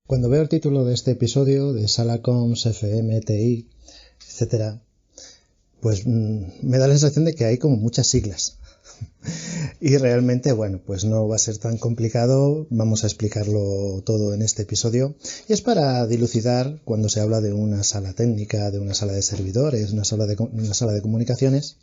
Cuando veo el título de este episodio de Sala Comms, FM, TI, etcétera, pues me da la sensación de que hay como muchas siglas. Y realmente, bueno, pues no va a ser tan complicado, vamos a explicarlo todo en este episodio. Y es para dilucidar cuando se habla de una sala técnica, de una sala de servidores, una sala de comunicaciones,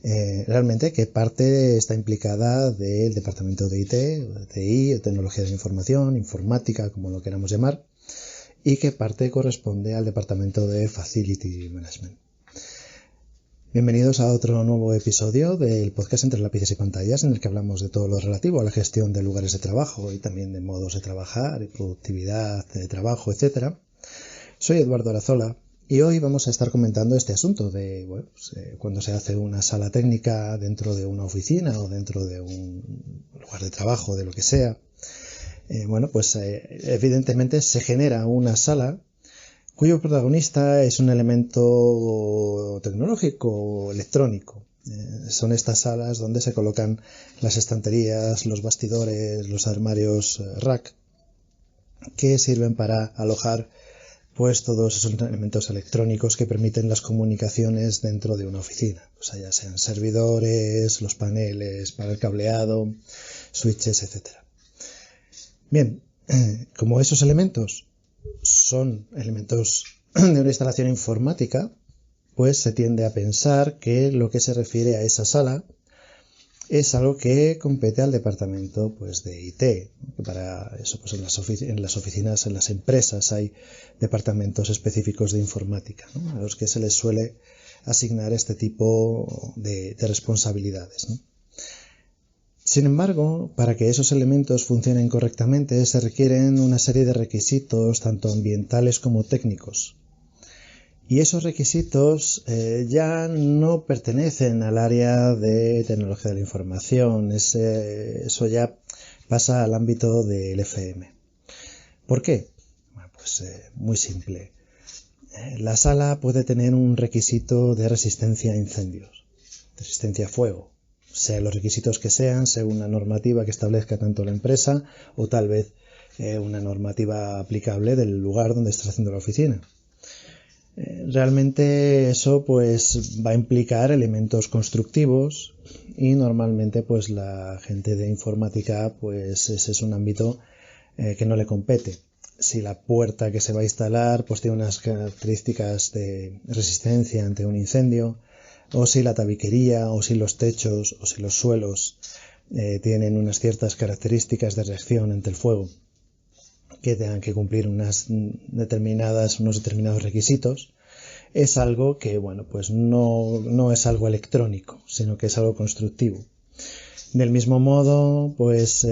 realmente qué parte está implicada del departamento de IT, de TI, tecnología de la información, informática, como lo queramos llamar, y qué parte corresponde al departamento de Facility Management. Bienvenidos a otro nuevo episodio del podcast Entre Lápices y Pantallas, en el que hablamos de todo lo relativo a la gestión de lugares de trabajo y también de modos de trabajar y productividad de trabajo, etc. Soy Eduardo Arazola y hoy vamos a estar comentando este asunto de cuando se hace una sala técnica dentro de una oficina o dentro de un lugar de trabajo, de lo que sea. Evidentemente se genera una sala cuyo protagonista es un elemento tecnológico o electrónico. Son estas salas donde se colocan las estanterías, los bastidores, los armarios rack, que sirven para alojar pues todos esos elementos electrónicos que permiten las comunicaciones dentro de una oficina, pues ya sean servidores, los paneles para el cableado, switches, etc. Bien, como esos elementos son elementos de una instalación informática, pues se tiende a pensar que lo que se refiere a esa sala es algo que compete al departamento pues de IT. Para eso, pues en las oficinas, en las empresas hay departamentos específicos de informática, ¿no?, a los que se les suele asignar este tipo de responsabilidades, ¿no? Sin embargo, para que esos elementos funcionen correctamente se requieren una serie de requisitos tanto ambientales como técnicos. Y esos requisitos ya no pertenecen al área de tecnología de la información, eso ya pasa al ámbito del FM. ¿Por qué? Bueno, pues muy simple. La sala puede tener un requisito de resistencia a incendios, de resistencia a fuego, sea los requisitos que sean, según una normativa que establezca tanto la empresa o tal vez una normativa aplicable del lugar donde está haciendo la oficina. Realmente eso pues va a implicar elementos constructivos y normalmente pues la gente de informática pues ese es un ámbito que no le compete. Si la puerta que se va a instalar pues tiene unas características de resistencia ante un incendio, o si la tabiquería, o si los techos, o si los suelos tienen unas ciertas características de reacción ante el fuego que tengan que cumplir unos determinados requisitos, es algo que, pues no es algo electrónico, sino que es algo constructivo. Del mismo modo, pues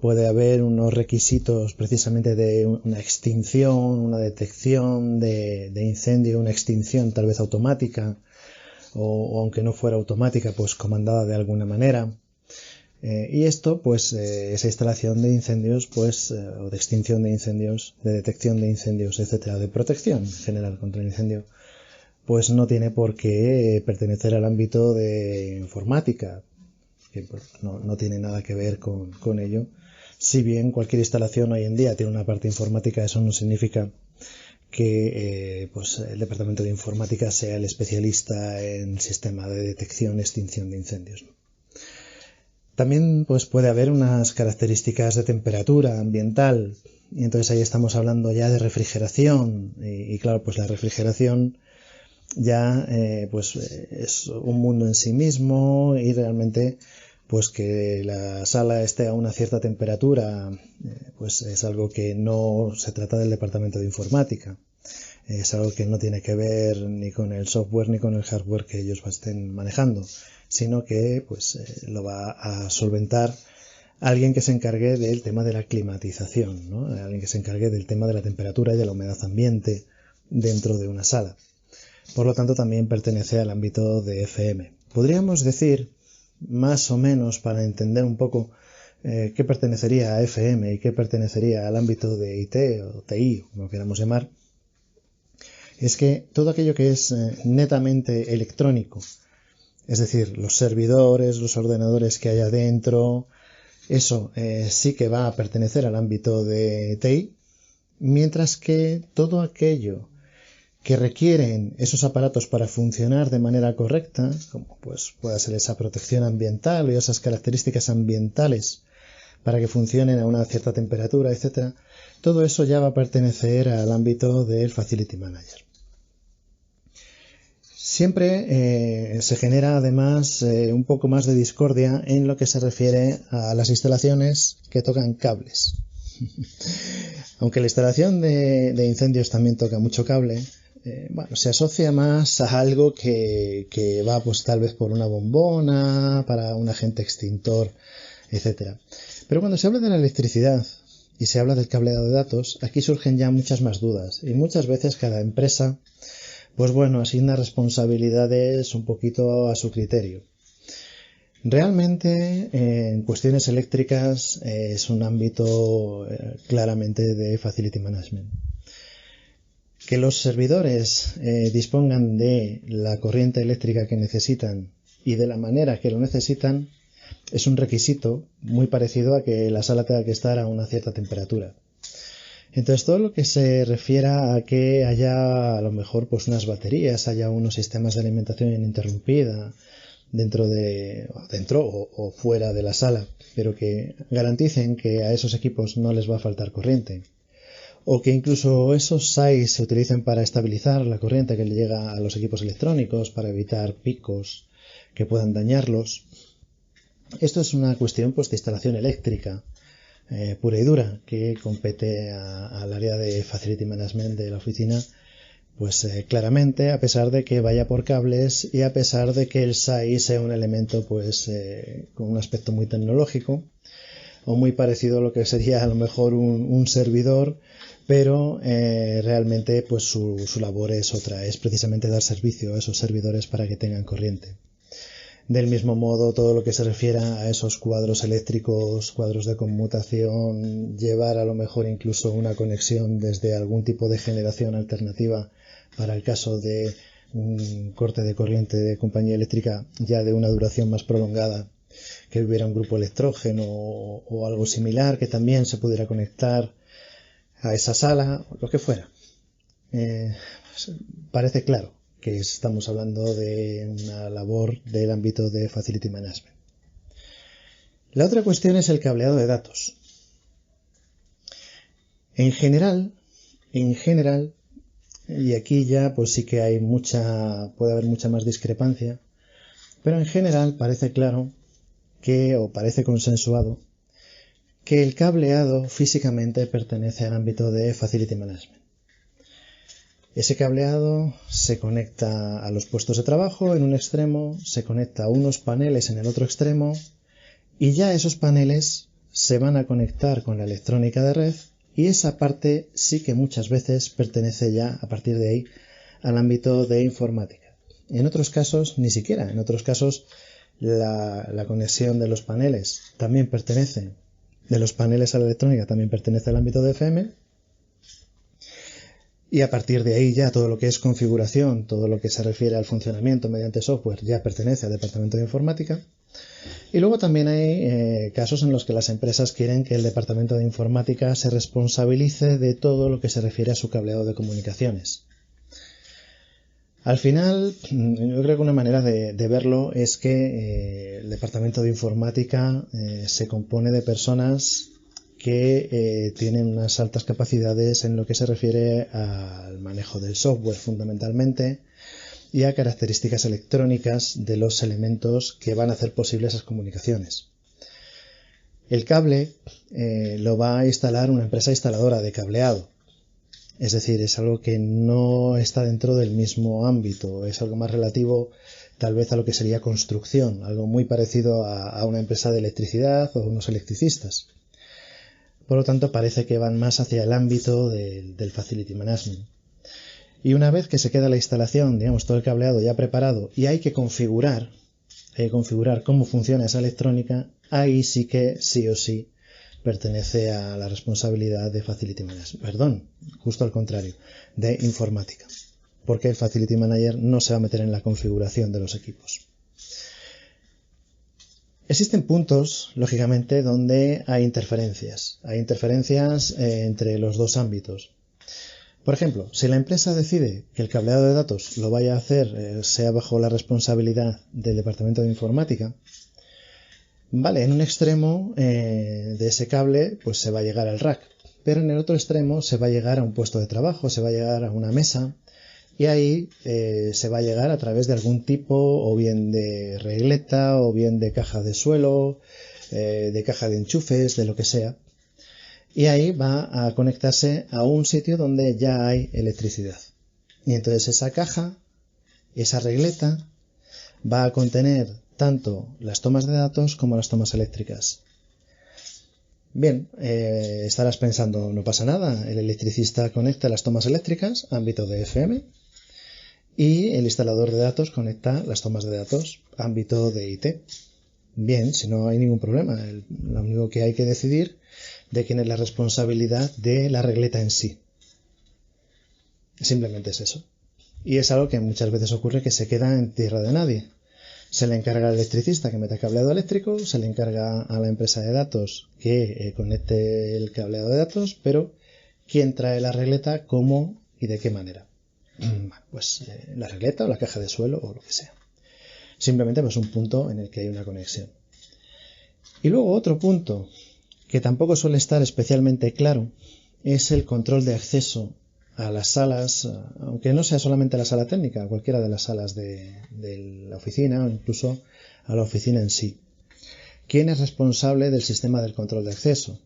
puede haber unos requisitos precisamente de una extinción, una detección de incendio, una extinción tal vez automática, o aunque no fuera automática, pues comandada de alguna manera. Y esto, pues esa instalación de incendios, pues o de extinción de incendios, de detección de incendios, etcétera, de protección en general contra el incendio, pues no tiene por qué pertenecer al ámbito de informática, que pues, no tiene nada que ver con ello. Si bien cualquier instalación hoy en día tiene una parte informática, eso no significa que el departamento de informática sea el especialista en el sistema de detección y extinción de incendios. También pues puede haber unas características de temperatura ambiental, y entonces ahí estamos hablando ya de refrigeración, y claro, pues la refrigeración ya es un mundo en sí mismo, y realmente pues que la sala esté a una cierta temperatura pues es algo que no se trata del departamento de informática. Es algo que no tiene que ver ni con el software ni con el hardware que ellos estén manejando, sino que lo va a solventar alguien que se encargue del tema de la climatización, ¿no? Alguien que se encargue del tema de la temperatura y de la humedad ambiente dentro de una sala. Por lo tanto, también pertenece al ámbito de FM. Podríamos decir, más o menos, para entender un poco qué pertenecería a FM y qué pertenecería al ámbito de IT o TI, como lo queramos llamar, es que todo aquello que es netamente electrónico, es decir, los servidores, los ordenadores que hay adentro, eso sí que va a pertenecer al ámbito de TI, mientras que todo aquello que requieren esos aparatos para funcionar de manera correcta, como pues pueda ser esa protección ambiental o esas características ambientales para que funcionen a una cierta temperatura, etc., todo eso ya va a pertenecer al ámbito del Facility Manager. Siempre se genera además un poco más de discordia en lo que se refiere a las instalaciones que tocan cables. Aunque la instalación de incendios también toca mucho cable, se asocia más a algo que va pues tal vez por una bombona, para un agente extintor, etc. Pero cuando se habla de la electricidad y se habla del cableado de datos, aquí surgen ya muchas más dudas y muchas veces cada empresa asigna responsabilidades un poquito a su criterio. Realmente, en cuestiones eléctricas, es un ámbito claramente de Facility Management. Que los servidores dispongan de la corriente eléctrica que necesitan y de la manera que lo necesitan es un requisito muy parecido a que la sala tenga que estar a una cierta temperatura. Entonces, todo lo que se refiera a que haya a lo mejor pues unas baterías, haya unos sistemas de alimentación ininterrumpida dentro o fuera de la sala, pero que garanticen que a esos equipos no les va a faltar corriente, o que incluso esos SAIs se utilicen para estabilizar la corriente que le llega a los equipos electrónicos, para evitar picos que puedan dañarlos. Esto es una cuestión pues de instalación eléctrica pura y dura, que compete al área de Facility Management de la oficina, pues claramente, a pesar de que vaya por cables y a pesar de que el SAI sea un elemento pues con un aspecto muy tecnológico o muy parecido a lo que sería a lo mejor un servidor, pero realmente pues su labor es otra, es precisamente dar servicio a esos servidores para que tengan corriente. Del mismo modo, todo lo que se refiera a esos cuadros eléctricos, cuadros de conmutación, llevar a lo mejor incluso una conexión desde algún tipo de generación alternativa para el caso de un corte de corriente de compañía eléctrica ya de una duración más prolongada, que hubiera un grupo electrógeno o algo similar que también se pudiera conectar a esa sala, o lo que fuera. Parece claro que estamos hablando de una labor del ámbito de Facility Management. La otra cuestión es el cableado de datos. En general, y aquí ya pues sí que puede haber mucha más discrepancia, pero en general parece claro parece consensuado que el cableado físicamente pertenece al ámbito de Facility Management. Ese cableado se conecta a los puestos de trabajo en un extremo, se conecta a unos paneles en el otro extremo y ya esos paneles se van a conectar con la electrónica de red y esa parte sí que muchas veces pertenece ya a partir de ahí al ámbito de informática. En otros casos ni siquiera, en otros casos la conexión de los paneles también pertenece, de los paneles a la electrónica también pertenece al ámbito de FM. Y a partir de ahí ya todo lo que es configuración, todo lo que se refiere al funcionamiento mediante software ya pertenece al departamento de informática. Y luego también hay casos en los que las empresas quieren que el departamento de informática se responsabilice de todo lo que se refiere a su cableado de comunicaciones. Al final, yo creo que una manera de verlo es que el departamento de informática se compone de personas que tienen unas altas capacidades en lo que se refiere al manejo del software fundamentalmente y a características electrónicas de los elementos que van a hacer posibles esas comunicaciones. El cable lo va a instalar una empresa instaladora de cableado, es decir, es algo que no está dentro del mismo ámbito, es algo más relativo tal vez a lo que sería construcción, algo muy parecido a una empresa de electricidad o unos electricistas. Por lo tanto, parece que van más hacia el ámbito del Facility Management. Y una vez que se queda la instalación, digamos, todo el cableado ya preparado y hay que configurar cómo funciona esa electrónica, ahí sí que sí o sí pertenece a la responsabilidad de Facility Management. Perdón, justo al contrario, de informática. Porque el Facility Manager no se va a meter en la configuración de los equipos. Existen puntos, lógicamente, donde hay interferencias. Hay interferencias entre los dos ámbitos. Por ejemplo, si la empresa decide que el cableado de datos lo vaya a hacer, sea bajo la responsabilidad del departamento de informática, vale, en un extremo de ese cable pues se va a llegar al rack, pero en el otro extremo se va a llegar a un puesto de trabajo, se va a llegar a una mesa y ahí se va a llegar a través de algún tipo o bien de regleta o bien de caja de suelo, de caja de enchufes, de lo que sea. Y ahí va a conectarse a un sitio donde ya hay electricidad. Y entonces esa caja, esa regleta, va a contener tanto las tomas de datos como las tomas eléctricas. Bien, estarás pensando, no pasa nada, el electricista conecta las tomas eléctricas, ámbito de FM, y el instalador de datos conecta las tomas de datos, ámbito de IT. Bien, si no hay ningún problema, lo único que hay que decidir de quién es la responsabilidad de la regleta en sí. Simplemente es eso. Y es algo que muchas veces ocurre que se queda en tierra de nadie. Se le encarga al electricista que meta cableado eléctrico, se le encarga a la empresa de datos que conecte el cableado de datos, pero ¿quién trae la regleta, cómo y de qué manera? Bueno, pues la regleta o la caja de suelo o lo que sea. Simplemente pues un punto en el que hay una conexión. Y luego otro punto que tampoco suele estar especialmente claro es el control de acceso a las salas, aunque no sea solamente la sala técnica, cualquiera de las salas de la oficina o incluso a la oficina en sí. ¿Quién es responsable del sistema del control de acceso?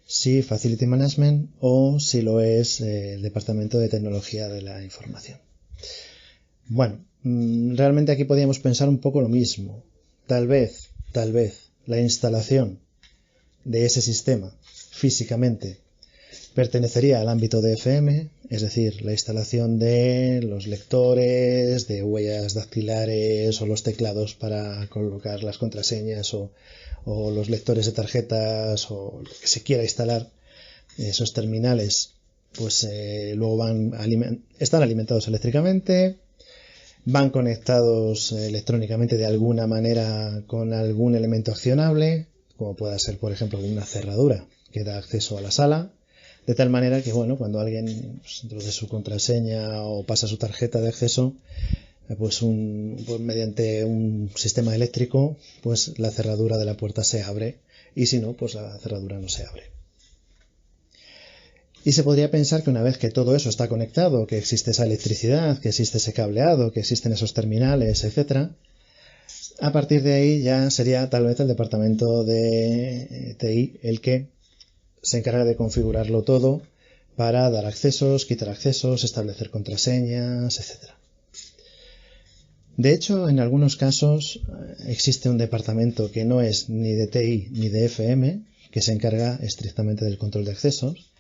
Si Facility Management o si lo es el Departamento de Tecnología de la Información. Bueno, realmente aquí podríamos pensar un poco lo mismo. Tal vez, la instalación de ese sistema físicamente pertenecería al ámbito de FM, es decir, la instalación de los lectores, de huellas dactilares o los teclados para colocar las contraseñas o los lectores de tarjetas o lo que se quiera instalar, esos terminales, pues luego están alimentados eléctricamente, van conectados electrónicamente de alguna manera con algún elemento accionable, como pueda ser, por ejemplo, una cerradura que da acceso a la sala, de tal manera que, bueno, cuando alguien introduce su contraseña o pasa su tarjeta de acceso, pues mediante un sistema eléctrico, pues la cerradura de la puerta se abre y si no, pues la cerradura no se abre. Y se podría pensar que una vez que todo eso está conectado, que existe esa electricidad, que existe ese cableado, que existen esos terminales, etc., a partir de ahí ya sería tal vez el departamento de TI el que se encarga de configurarlo todo para dar accesos, quitar accesos, establecer contraseñas, etc. De hecho, en algunos casos existe un departamento que no es ni de TI ni de FM, que se encarga estrictamente del control de accesos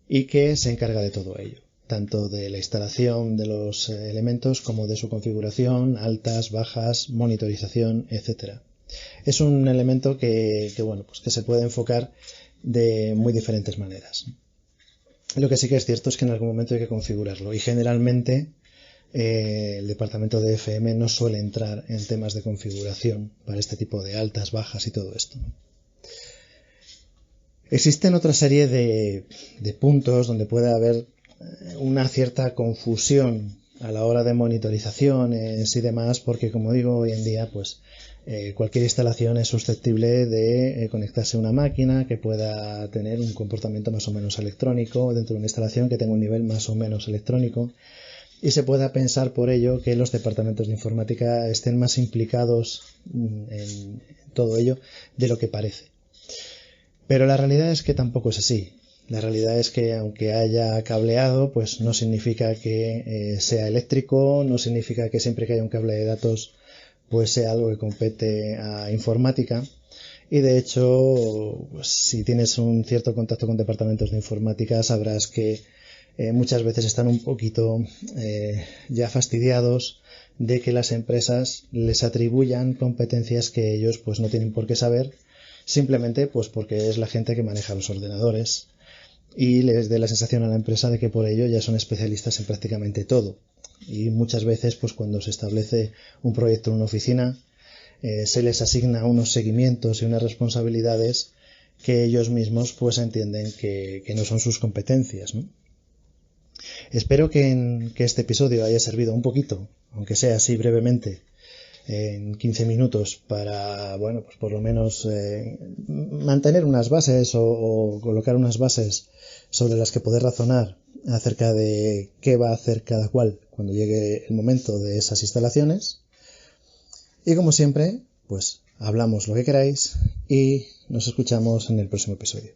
y que se encarga de todo ello, tanto de la instalación de los elementos como de su configuración, altas, bajas, monitorización, etc. Es un elemento que se puede enfocar de muy diferentes maneras. Lo que sí que es cierto es que en algún momento hay que configurarlo y generalmente el departamento de FM no suele entrar en temas de configuración para este tipo de altas, bajas y todo esto. Existen otra serie de puntos donde puede haber una cierta confusión a la hora de monitorizaciones y demás, porque como digo, hoy en día pues cualquier instalación es susceptible de conectarse a una máquina que pueda tener un comportamiento más o menos electrónico dentro de una instalación que tenga un nivel más o menos electrónico y se pueda pensar por ello que los departamentos de informática estén más implicados en todo ello de lo que parece. Pero la realidad es que tampoco es así. La realidad es que aunque haya cableado, pues no significa que sea eléctrico, no significa que siempre que haya un cable de datos pues sea algo que compete a informática. Y de hecho, pues, si tienes un cierto contacto con departamentos de informática, sabrás que muchas veces están un poquito ya fastidiados de que las empresas les atribuyan competencias que ellos pues no tienen por qué saber, simplemente pues porque es la gente que maneja los ordenadores y les dé la sensación a la empresa de que por ello ya son especialistas en prácticamente todo. Y muchas veces pues cuando se establece un proyecto en una oficina se les asigna unos seguimientos y unas responsabilidades que ellos mismos pues entienden que no son sus competencias, ¿no? Espero que este episodio haya servido un poquito, aunque sea así brevemente, en 15 minutos para, bueno, pues por lo menos mantener unas bases o colocar unas bases sobre las que poder razonar acerca de qué va a hacer cada cual cuando llegue el momento de esas instalaciones. Y como siempre, pues hablamos lo que queráis y nos escuchamos en el próximo episodio.